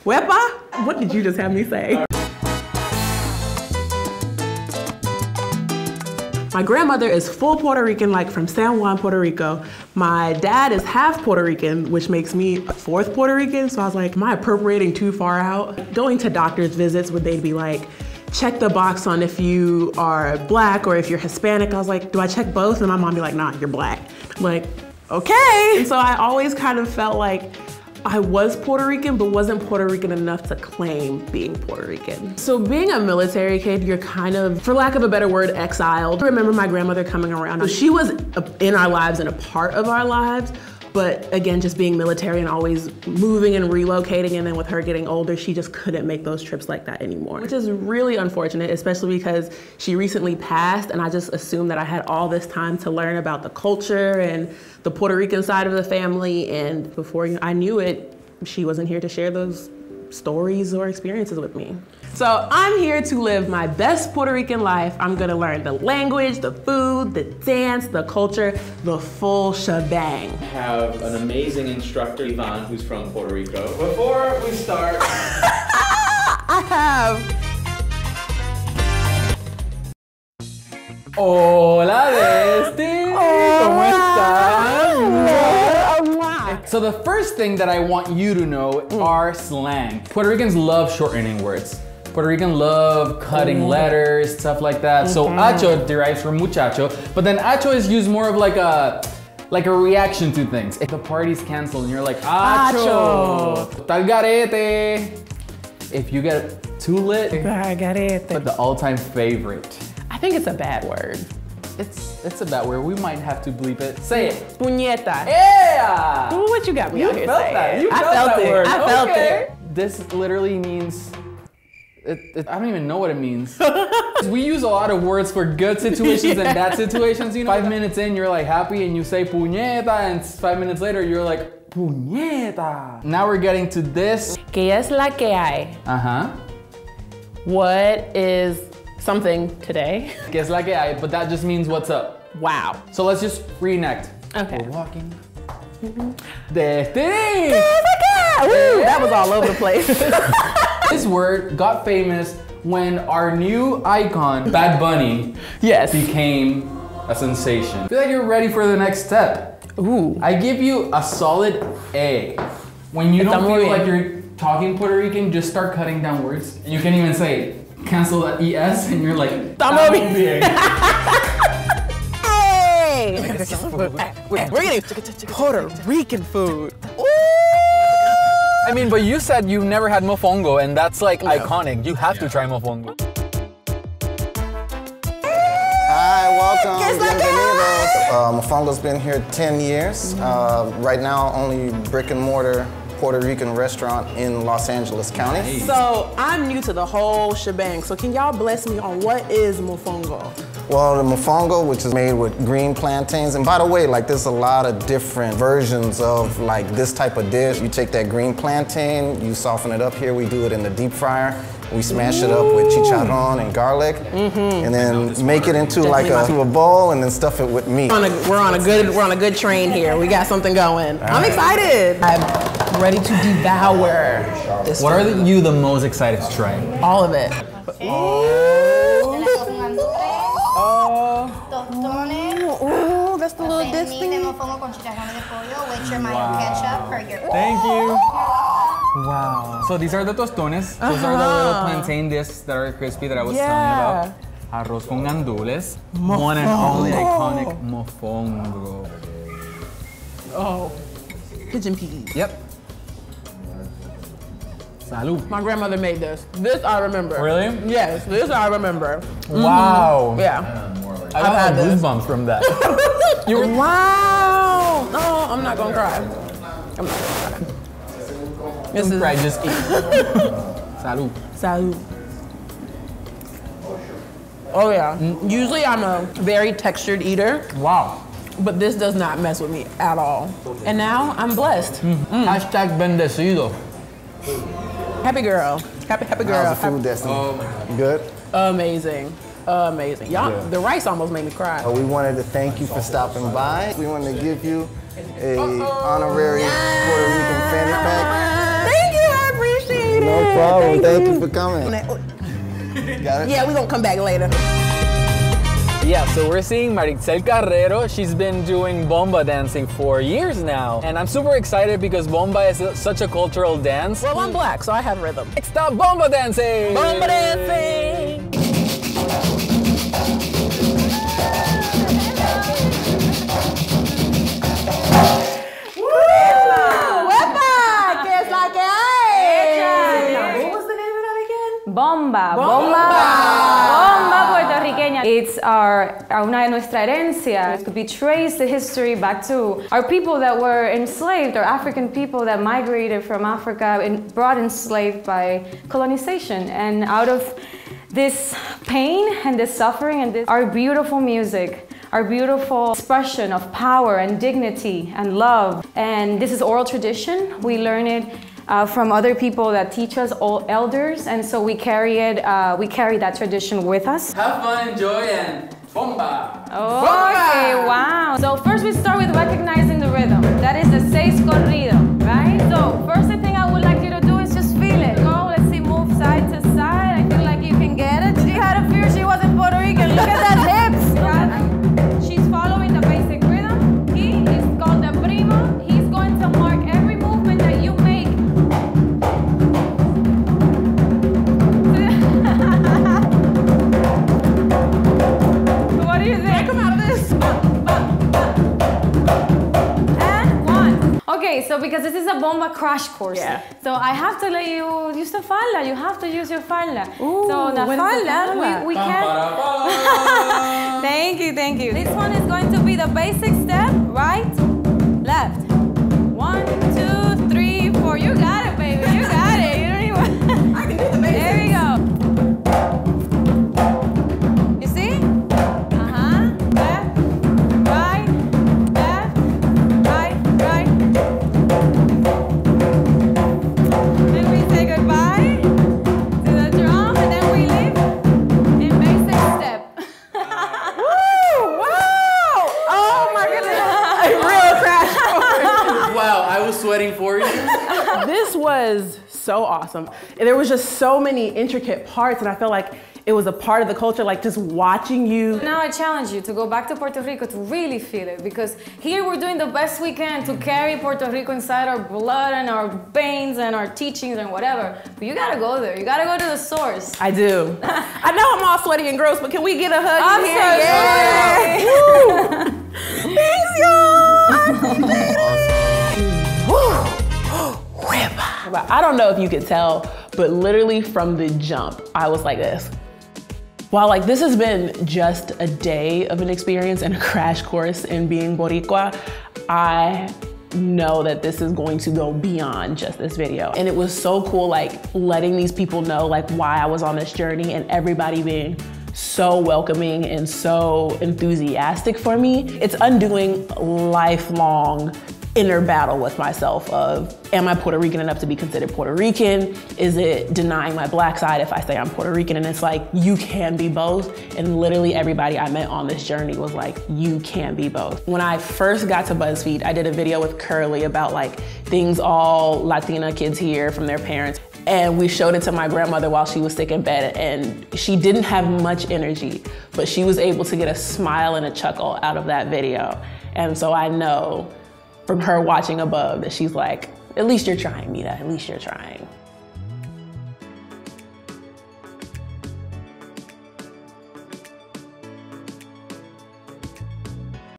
Wepa? What did you just have me say? My grandmother is full Puerto Rican, like from San Juan, Puerto Rico. My dad is half Puerto Rican, which makes me a fourth Puerto Rican. So I was like, am I appropriating too far out? Going to doctor's visits where they'd be like, check the box on if you are black or if you're Hispanic. I was like, do I check both? And my mom be like, nah, you're black. I'm like, okay. And so I always kind of felt like I was Puerto Rican, but wasn't Puerto Rican enough to claim being Puerto Rican. So being a military kid, you're kind of, for lack of a better word, exiled. I remember my grandmother coming around. She was in our lives and a part of our lives, but again, just being military and always moving and relocating, and then with her getting older, she just couldn't make those trips like that anymore, which is really unfortunate, especially because she recently passed, and I just assumed that I had all this time to learn about the culture and the Puerto Rican side of the family, and before I knew it, she wasn't here to share those stories or experiences with me. So I'm here to live my best Puerto Rican life. I'm gonna learn the language, the food, the dance, the culture, the full shebang. I have an amazing instructor, Ivan, who's from Puerto Rico. Before we start, I have. Hola, Desti. ¿Cómo estás? So the first thing that I want you to know are slang. Puerto Ricans love shortening words. Puerto Rican love cutting letters, stuff like that. So acho derives from muchacho, but then acho is used more of like a reaction to things. If the party's canceled and you're like, acho, tal garete. If you get too lit, but the all-time favorite. I think it's a bad word. It's a bad word. We might have to bleep it. Say it. Puñeta. Yeah! What you got me out here saying? You felt that word. I felt it. This literally means, I don't even know what it means. We use a lot of words for good situations and bad situations. You know, 5 minutes in, you're like happy and you say puñeta, and 5 minutes later, you're like, puñeta. Now we're getting to this. ¿Qué es la que hay? What is something today? Que es la que hay, but that just means what's up. Wow. So let's just reenact. Okay. We're walking. Destiny! That was all over the place. This word got famous when our new icon, Bad Bunny, became a sensation. I feel like you're ready for the next step. Ooh. I give you a solid A. When you don't feel like you're talking Puerto Rican, just start cutting down words. You can even say, cancel that ES, and you're like, Estamos bien. Hey! We're getting Puerto Rican food. Ooh! I mean, but you said you've never had mofongo, and that's like iconic. You have to try mofongo. Hi, welcome. Bienvenidos. Mofongo's been here 10 years. Right now, only brick and mortar Puerto Rican restaurant in Los Angeles County. So I'm new to the whole shebang. So can y'all bless me on what is mofongo? Well, the mofongo, which is made with green plantains, and by the way, like there's a lot of different versions of like this type of dish. You take that green plantain, you soften it up here. We do it in the deep fryer. We smash it up with chicharron and garlic, and then make it into like a bowl, and then stuff it with meat. We're on a good train here. We got something going. I'm excited. I'm ready to devour this. What are you the most excited to try? All of it. Oh, that's the little dish thing. Thank you. Wow. So these are the tostones. Those are the little plantain discs that are crispy that I was telling you about. Arroz con gandules. One and only iconic mofongo. Oh, pigeon peas. Yep. Salud. My grandmother made this. This I remember. Really? Yes, this I remember. Wow. Yeah. I got goosebumps from that. You were wow. No, I'm not gonna cry. I'm not gonna cry. This is right. Just eat. Salud. Salud. Oh yeah. Usually I'm a very textured eater. Wow. But this does not mess with me at all. And now I'm blessed. Hashtag bendecido. Happy girl. Happy girl. How's the food, Destiny? Oh my God. Good? Amazing. Amazing. Y'all, the rice almost made me cry. We wanted to thank you for stopping by. We wanted to give you a honorary Puerto Rican fanny pack. Thank you, I appreciate No problem. Thank you for coming. Got it? Yeah, we're gonna come back later. Yeah, so we're seeing Marixel Carrero. She's been doing bomba dancing for years now. And I'm super excited because bomba is such a cultural dance. Well, I'm black, so I have rhythm. Next up, bomba dancing! Bomba dancing! Bomba, bomba puertorriqueña. It's una de nuestra herencia. It could be traced the history back to our people that were enslaved, or African people that migrated from Africa and brought enslaved by colonization. And out of this pain and this suffering and our beautiful music, our beautiful expression of power and dignity and love. And this is oral tradition. We learn it from other people that teach us, all elders, and so we carry that tradition with us. Have fun, enjoy, and bomba! Okay, wow. So first we start with recognizing the rhythm. That is the seis corrido, right? So first thing I would like you to do is just feel it. Go, let's see, move side to side. I feel like you can get it. She had a fear she wasn't Puerto Rican. Look at that hips. Right? She's following the basic rhythm. He is called the primo. He's going to mark every movement that you make. What do you think? Come out of this. And one. Okay, so because this is a bomba crash course, so I have to let you use the falda. You have to use your falda. Ooh, so the falda, we can. Thank you. This one is going to be the basic step, right, left. 1, 2, 3, 4. You got it, baby. You got it. You don't even. I can do the basics. There we go. You see? Left, right, left, right. Then we say goodbye to the drum, and then we leave in basic step. Woo! Wow! Oh my goodness! A real crash course. Wow, I was sweating for you. This was so awesome. And there was just so many intricate parts, and I felt like it was a part of the culture, like just watching you. Now I challenge you to go back to Puerto Rico to really feel it, because here we're doing the best we can to carry Puerto Rico inside our blood and our veins and our teachings and whatever. But you gotta go there. You gotta go to the source. I do. I know I'm all sweaty and gross, but can we get a hug I'm in here? so Yeah. Woo. Thanks, y'all. But I don't know if you could tell, but literally from the jump, I was like this. While like this has been just a day of an experience and a crash course in being Boricua, I know that this is going to go beyond just this video. And it was so cool, like letting these people know like why I was on this journey, and everybody being so welcoming and so enthusiastic for me. It's undoing lifelong inner battle with myself of, am I Puerto Rican enough to be considered Puerto Rican? Is it denying my black side if I say I'm Puerto Rican? And it's like, you can be both. And literally everybody I met on this journey was like, you can be both. When I first got to BuzzFeed, I did a video with Curly about like things all Latina kids hear from their parents. And we showed it to my grandmother while she was sick in bed, and she didn't have much energy, but she was able to get a smile and a chuckle out of that video. And so I know from her watching above that she's like, at least you're trying, Mita, at least you're trying.